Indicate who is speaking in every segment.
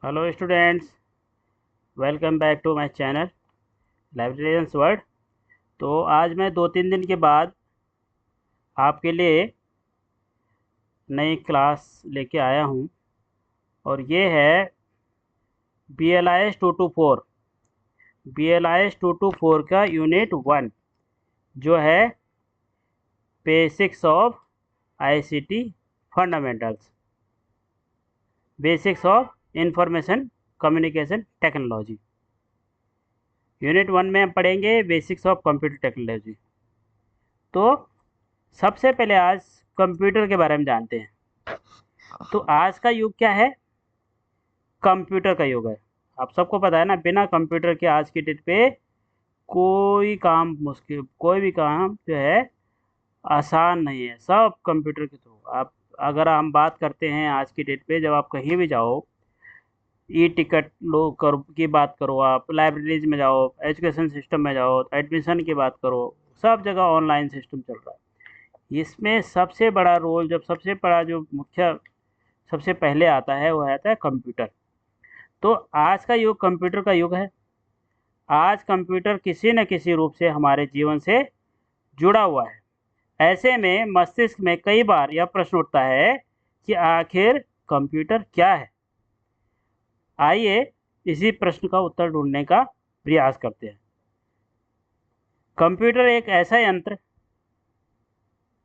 Speaker 1: Hello students, welcome back to my channel librarians world. तो आज मैं 2-3 दिन के बाद आपके लिए नई क्लास लेके आया हूँ और ये है BLIS 224 का यूनिट 1 जो है basics of ICT fundamentals, basics of information communication technology. Unit 1 में हम पढ़ेंगे बेसिक्स ऑफ कंप्यूटर टेक्नोलॉजी। तो सबसे पहले आज कंप्यूटर के बारे में जानते हैं। तो आज का युग क्या है? कंप्यूटर का युग है। आप सबको पता है ना, बिना कंप्यूटर के आज की डेट पे कोई भी काम जो है आसान नहीं है, सब कंप्यूटर के थ्रू। आप अगर हम बात करते हैं आज की डेट पे, जब आप कहीं भी जाओ, ई टिकट लो कर की बात करो, आप लाइब्रेरीज में जाओ, एजुकेशन सिस्टम में जाओ, एडमिशन की बात करो, सब जगह ऑनलाइन सिस्टम चल रहा है। इसमें सबसे बड़ा रोल, जो मुख्य सबसे पहले आता है, वो आता है कंप्यूटर। तो आज का युग कंप्यूटर का युग है। आज कंप्यूटर किसी न किसी रूप से हमारे जीवन से जुड़ा हुआ है। ऐसे में मस्तिष्क में कई बार यह प्रश्न उठता है कि आखिर कंप्यूटर क्या है। आइए इसी प्रश्न का उत्तर ढूंढने का प्रयास करते हैं। कंप्यूटर एक ऐसा यंत्र,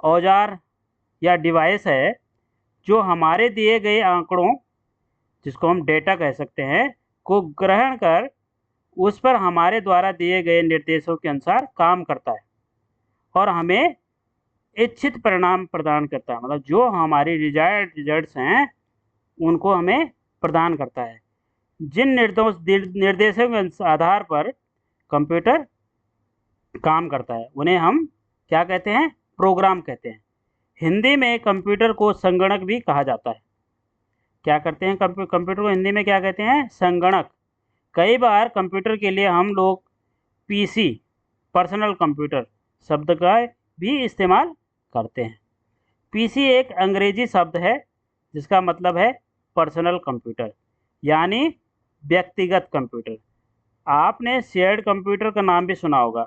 Speaker 1: औजार या डिवाइस है जो हमारे दिए गए आंकड़ों, जिसको हम डेटा कह सकते हैं, को ग्रहण कर उस पर हमारे द्वारा दिए गए निर्देशों के अनुसार काम करता है और हमें इच्छित परिणाम प्रदान करता है। मतलब जो हमारी डिजायर्ड रिजल्ट्स हैं उनको हमें प्रदान करता है। जिन निर्देशों के आधार पर कंप्यूटर काम करता है उन्हें हम क्या कहते हैं? प्रोग्राम कहते हैं। हिंदी में कंप्यूटर को संगणक भी कहा जाता है। क्या करते हैं? कंप्यूटर को हिंदी में क्या कहते हैं? संगणक। कई बार कंप्यूटर के लिए हम लोग पीसी, पर्सनल कंप्यूटर शब्द का भी इस्तेमाल करते हैं। पीसी एक अंग्रेजी शब्द है जिसका मतलब है पर्सनल कंप्यूटर, यानी व्यक्तिगत कंप्यूटर। आपने शेयर्ड कंप्यूटर का नाम भी सुना होगा।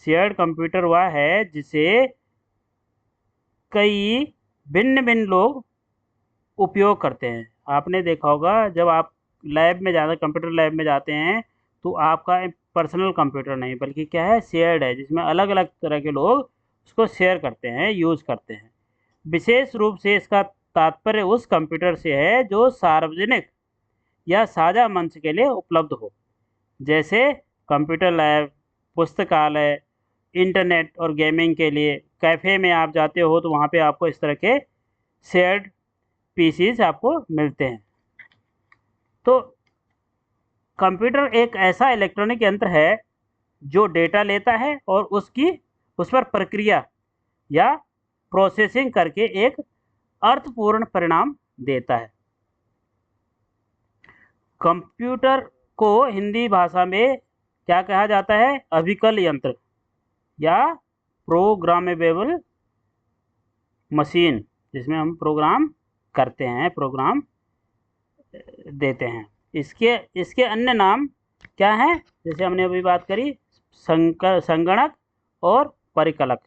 Speaker 1: शेयर्ड कंप्यूटर वह है जिसे कई भिन्न भिन्न लोग उपयोग करते हैं। आपने देखा होगा, जब आप कंप्यूटर लैब में जाते हैं, तो आपका पर्सनल कंप्यूटर नहीं बल्कि क्या है? शेयर्ड है, जिसमें अलग अलग तरह के लोग उसको शेयर करते हैं, यूज़ करते हैं। विशेष रूप से इसका तात्पर्य उस कंप्यूटर से है जो सार्वजनिक या साझा मंच के लिए उपलब्ध हो, जैसे कंप्यूटर लैब, पुस्तकालय, इंटरनेट और गेमिंग के लिए। कैफ़े में आप जाते हो तो वहाँ पे आपको इस तरह के शेयर्ड पीसीज आपको मिलते हैं। तो कंप्यूटर एक ऐसा इलेक्ट्रॉनिक यंत्र है जो डेटा लेता है और उस पर प्रक्रिया या प्रोसेसिंग करके एक अर्थपूर्ण परिणाम देता है। कंप्यूटर को हिंदी भाषा में क्या कहा जाता है? अभिकल यंत्र या प्रोग्रामेबल मशीन, जिसमें हम प्रोग्राम करते हैं, प्रोग्राम देते हैं। इसके इसके अन्य नाम क्या हैं? जैसे हमने अभी बात करी, संगणक और परिकलक।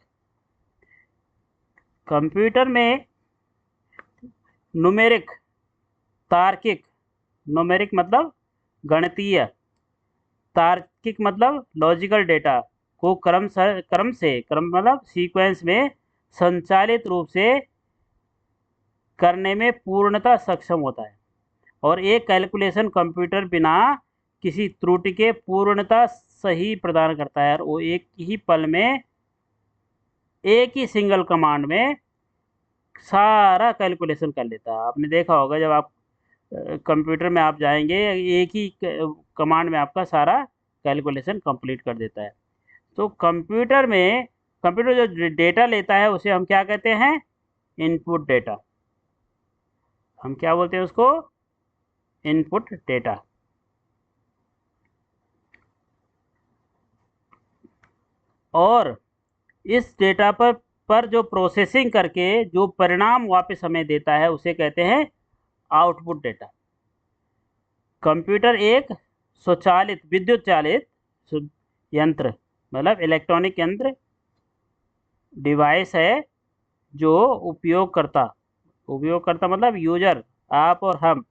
Speaker 1: कंप्यूटर में न्यूमेरिक, तार्किक, न्यूमेरिक मतलब गणितीय, तार्किक मतलब लॉजिकल डेटा को क्रम मतलब सीक्वेंस में संचालित रूप से करने में पूर्णतः सक्षम होता है। और एक कैलकुलेशन कंप्यूटर बिना किसी त्रुटि के पूर्णतः सही प्रदान करता है, और वो एक ही पल में, एक ही सिंगल कमांड में सारा कैलकुलेशन कर लेता है। आपने देखा होगा, जब आप कंप्यूटर में आप जाएंगे, एक ही कमांड में आपका सारा कैलकुलेशन कंप्लीट कर देता है। तो कंप्यूटर जो डेटा लेता है उसे हम क्या कहते हैं? Input data. हम क्या बोलते हैं उसको? Input data. और इस डेटा पर जो प्रोसेसिंग करके जो परिणाम वापस हमें देता है उसे कहते हैं आउटपुट डेटा। कंप्यूटर एक स्वचालित विद्युत चालित यंत्र मतलब इलेक्ट्रॉनिक यंत्र डिवाइस है जो उपयोगकर्ता मतलब यूजर, आप और हम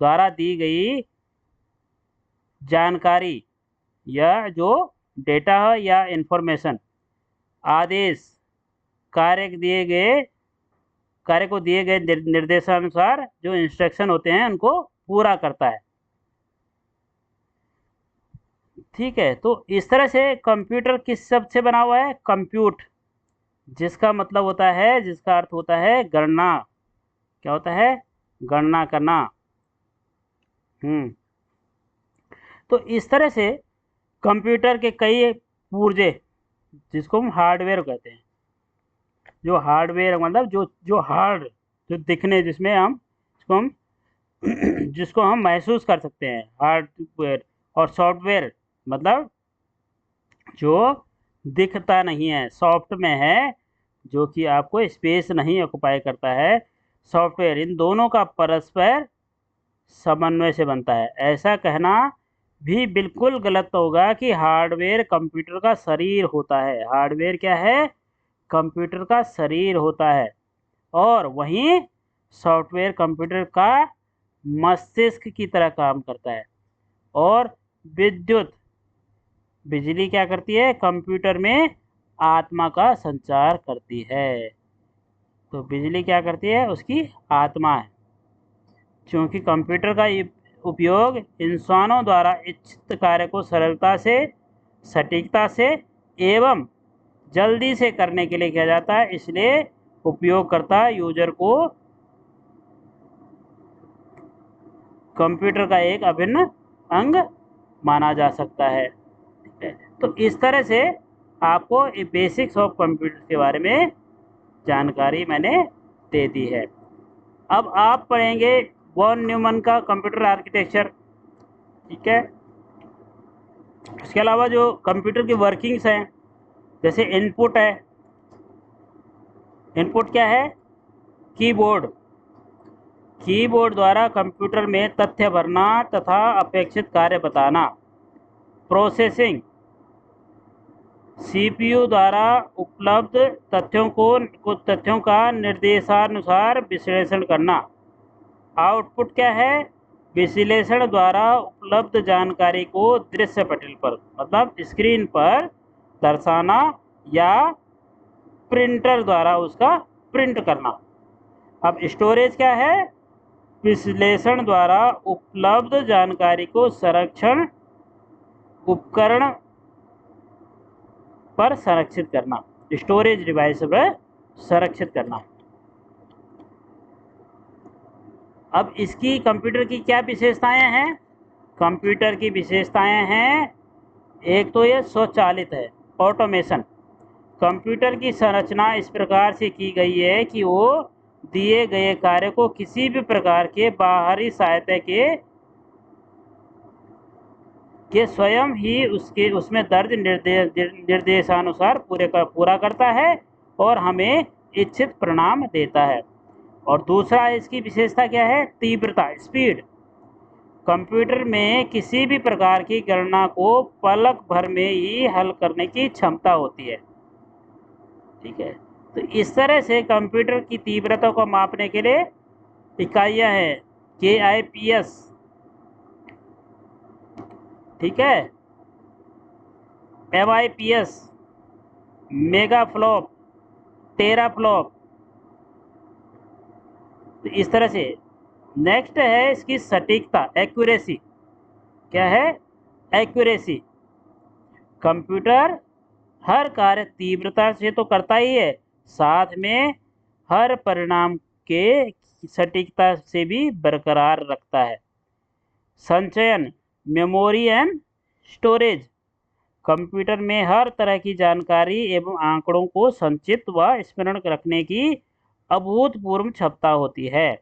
Speaker 1: द्वारा दी गई जानकारी या जो डेटा है या इंफॉर्मेशन आदेश कार्य को दिए गए निर्देशानुसार जो इंस्ट्रक्शन होते हैं उनको पूरा करता है। ठीक है, तो इस तरह से कंप्यूटर किस शब्द से बना हुआ है? कंप्यूट, जिसका मतलब होता है, जिसका अर्थ होता है गणना। क्या होता है? गणना करना। तो इस तरह से कंप्यूटर के कई पुर्जे, जिसको हम हार्डवेयर कहते हैं, जो हार्डवेयर मतलब जो हार्ड, जो दिखने जिसमें हम जिसको हम महसूस कर सकते हैं, हार्डवेयर, और सॉफ्टवेयर मतलब जो दिखता नहीं है, सॉफ्ट में है, जो कि आपको स्पेस नहीं ऑक्युपाई करता है। सॉफ्टवेयर, इन दोनों का परस्पर समन्वय से बनता है। ऐसा कहना भी बिल्कुल गलत होगा कि हार्डवेयर कंप्यूटर का शरीर होता है। हार्डवेयर क्या है? कंप्यूटर का शरीर होता है, और वहीं सॉफ्टवेयर कंप्यूटर का मस्तिष्क की तरह काम करता है। और बिजली क्या करती है? कंप्यूटर में आत्मा का संचार करती है। तो बिजली क्या करती है? उसकी आत्मा है। क्योंकि कंप्यूटर का उपयोग इंसानों द्वारा इच्छित कार्य को सरलता से, सटीकता से एवं जल्दी से करने के लिए किया जाता है, इसलिए उपयोगकर्ता यूजर को कंप्यूटर का एक अभिन्न अंग माना जा सकता है। तो इस तरह से आपको बेसिक्स ऑफ कंप्यूटर के बारे में जानकारी मैंने दे दी है। अब आप पढ़ेंगे वॉन न्यूमन का कंप्यूटर आर्किटेक्चर। ठीक है, इसके अलावा जो कंप्यूटर की वर्किंग्स हैं, जैसे इनपुट है। इनपुट क्या है? कीबोर्ड। कीबोर्ड द्वारा कंप्यूटर में तथ्य भरना तथा अपेक्षित कार्य बताना। प्रोसेसिंग, सीपीयू द्वारा उपलब्ध तथ्यों का निर्देशानुसार विश्लेषण करना। आउटपुट क्या है? विश्लेषण द्वारा उपलब्ध जानकारी को दृश्य पटल पर मतलब स्क्रीन पर दर्शाना या प्रिंटर द्वारा उसका प्रिंट करना। अब स्टोरेज क्या है? विश्लेषण द्वारा उपलब्ध जानकारी को संरक्षण उपकरण पर संरक्षित करना, स्टोरेज डिवाइस पर संरक्षित करना। अब इसकी कंप्यूटर की क्या विशेषताएं हैं? कंप्यूटर की विशेषताएं हैं, एक तो ये स्वचालित है, ऑटोमेशन। कंप्यूटर की संरचना इस प्रकार से की गई है कि वो दिए गए कार्य को किसी भी प्रकार के बाहरी सहायता के स्वयं ही उसमें दर्ज निर्देशानुसार पूरा करता है और हमें इच्छित परिणाम देता है। और दूसरा इसकी विशेषता क्या है? तीव्रता, स्पीड। कंप्यूटर में किसी भी प्रकार की गणना को पलक भर में ही हल करने की क्षमता होती है। ठीक है, तो इस तरह से कंप्यूटर की तीव्रता को मापने के लिए इकाइयां हैं, KIPS। ठीक है, MIPS, मेगाफ्लॉप, टेराफ्लॉप। तो इस तरह से नेक्स्ट है इसकी सटीकता, एक्यूरेसी। क्या है? एक्यूरेसी। कंप्यूटर हर कार्य तीव्रता से तो करता ही है, साथ में हर परिणाम के सटीकता से भी बरकरार रखता है। संचयन, मेमोरी एंड स्टोरेज। कंप्यूटर में हर तरह की जानकारी एवं आंकड़ों को संचित व स्मरण रखने की अभूतपूर्व क्षमता होती है।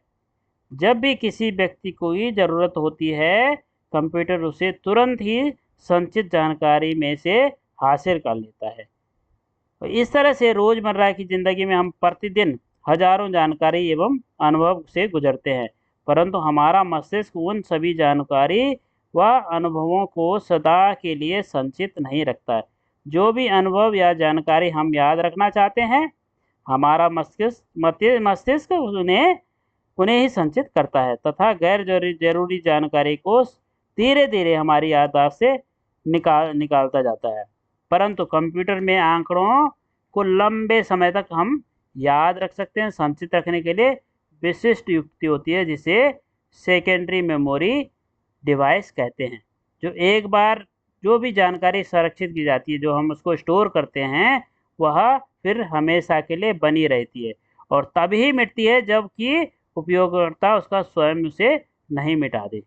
Speaker 1: जब भी किसी व्यक्ति को ज़रूरत होती है, कंप्यूटर उसे तुरंत ही संचित जानकारी में से हासिल कर लेता है। तो इस तरह से रोज़मर्रा की ज़िंदगी में हम प्रतिदिन हजारों जानकारी एवं अनुभव से गुजरते हैं, परंतु हमारा मस्तिष्क उन सभी जानकारी व अनुभवों को सदा के लिए संचित नहीं रखता है। जो भी अनुभव या जानकारी हम याद रखना चाहते हैं, हमारा मस्तिष्क उन्हें ही संचित करता है तथा गैर जरूरी जानकारी को धीरे धीरे हमारी याददाश्त से निकालता जाता है। परंतु कंप्यूटर में आंकड़ों को लंबे समय तक हम याद रख सकते हैं। संचित रखने के लिए विशिष्ट युक्ति होती है जिसे सेकेंडरी मेमोरी डिवाइस कहते हैं। जो एक बार जो भी जानकारी संरक्षित की जाती है, जो हम उसको स्टोर करते हैं, वह फिर हमेशा के लिए बनी रहती है और तभी मिटती है जबकि उपयोगकर्ता उसका स्वयं उसे नहीं मिटा दे।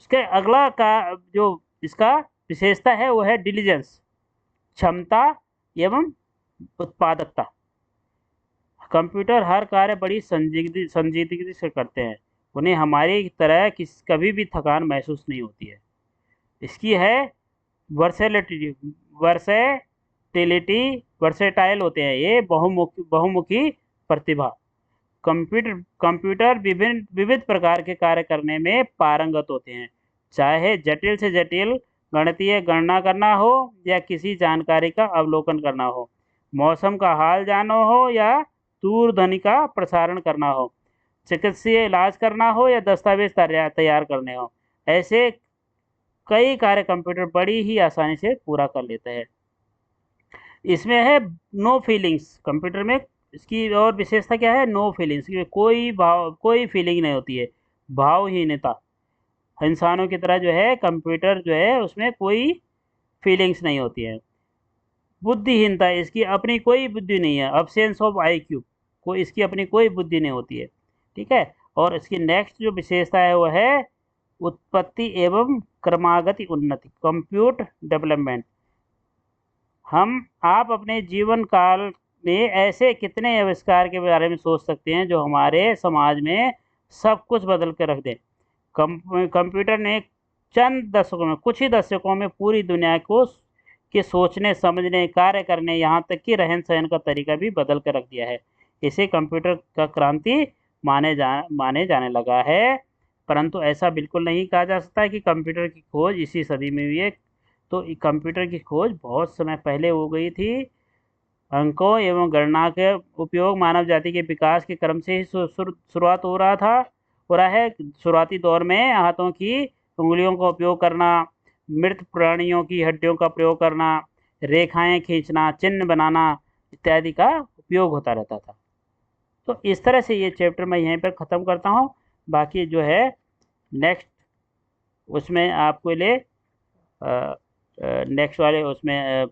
Speaker 1: उसके अगला का जो इसका विशेषता है वो है डिलीजेंस, क्षमता एवं उत्पादकता। कंप्यूटर हर कार्य बड़ी संजीदगी से करते हैं। उन्हें हमारी तरह कभी भी थकान महसूस नहीं होती है। इसकी है वर्सेटाइल होते हैं ये, बहुमुखी प्रतिभा। कंप्यूटर विविध प्रकार के कार्य करने में पारंगत होते हैं, चाहे जटिल से जटिल गणितीय गणना करना हो या किसी जानकारी का अवलोकन करना हो, मौसम का हाल जानना हो या दूरध्वनि का प्रसारण करना हो, चिकित्सीय इलाज करना हो या दस्तावेज तैयार करने हो। ऐसे कई कार्य कंप्यूटर बड़ी ही आसानी से पूरा कर लेते हैं। इसमें है नो फीलिंग्स। कंप्यूटर में इसकी और विशेषता क्या है? नो फीलिंग्स, कोई फीलिंग नहीं होती है, भावहीनता। इंसानों की तरह जो है कंप्यूटर जो है उसमें कोई फीलिंग्स नहीं होती है। बुद्धिहीनता, इसकी अपनी कोई बुद्धि नहीं है, अब्सेंस ऑफ IQ, कोई इसकी अपनी कोई बुद्धि नहीं होती है। ठीक है। और इसकी नेक्स्ट जो विशेषता है वह है उत्पत्ति एवं क्रमागत उन्नति, कंप्यूट डेवलपमेंट। आप अपने जीवन काल में ऐसे कितने आविष्कार के बारे में सोच सकते हैं जो हमारे समाज में सब कुछ बदल कर रख दें। कंप्यूटर ने कुछ ही दशकों में पूरी दुनिया को के सोचने, समझने, कार्य करने, यहाँ तक कि रहन सहन का तरीका भी बदल कर रख दिया है। इसे कंप्यूटर का क्रांति माने जाने लगा है। परंतु ऐसा बिल्कुल नहीं कहा जा सकता है कि कंप्यूटर की खोज इसी सदी में हुई है। तो कंप्यूटर की खोज बहुत समय पहले हो गई थी। अंकों एवं गणना के उपयोग मानव जाति के विकास के क्रम से ही शुरुआत हो रहा है। शुरुआती दौर में हाथों की उंगलियों का उपयोग करना, मृत प्राणियों की हड्डियों का प्रयोग करना, रेखाएं खींचना, चिन्ह बनाना इत्यादि का उपयोग होता रहता था। तो इस तरह से ये चैप्टर मैं यहीं पर ख़त्म करता हूँ। बाकी जो है नेक्स्ट उसमें आपको नेक्स्ट वाले उसमें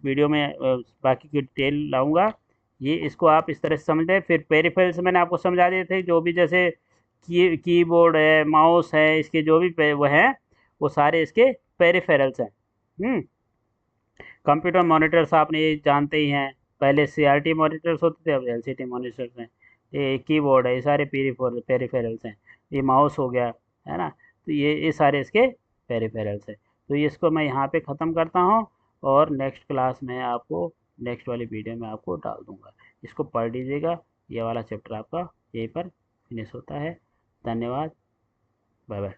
Speaker 1: वीडियो में बाकी की डिटेल लाऊंगा। ये इसको आप इस तरह से समझ लें। फिर पेरिफेरल्स मैंने आपको समझा दिए थे, जो भी जैसे कीबोर्ड है, माउस है, इसके जो भी वो हैं वो सारे इसके पेरिफेरल्स हैं। कंप्यूटर मॉनिटर्स आपने ये जानते ही हैं, पहले CRT मॉनिटर्स होते थे, अब LCD मॉनिटर्स हैं। ये कीबोर्ड है, ये सारे पेरिफेरल्स हैं। ये माउस हो गया, है ना। तो ये सारे इसके पेरिफेरल्स हैं। तो इसको मैं यहाँ पे ख़त्म करता हूँ और नेक्स्ट क्लास में आपको नेक्स्ट वाली वीडियो में आपको डाल दूँगा। इसको पढ़ लीजिएगा। ये वाला चैप्टर आपका यहीं पर फिनिश होता है। धन्यवाद। Bye bye.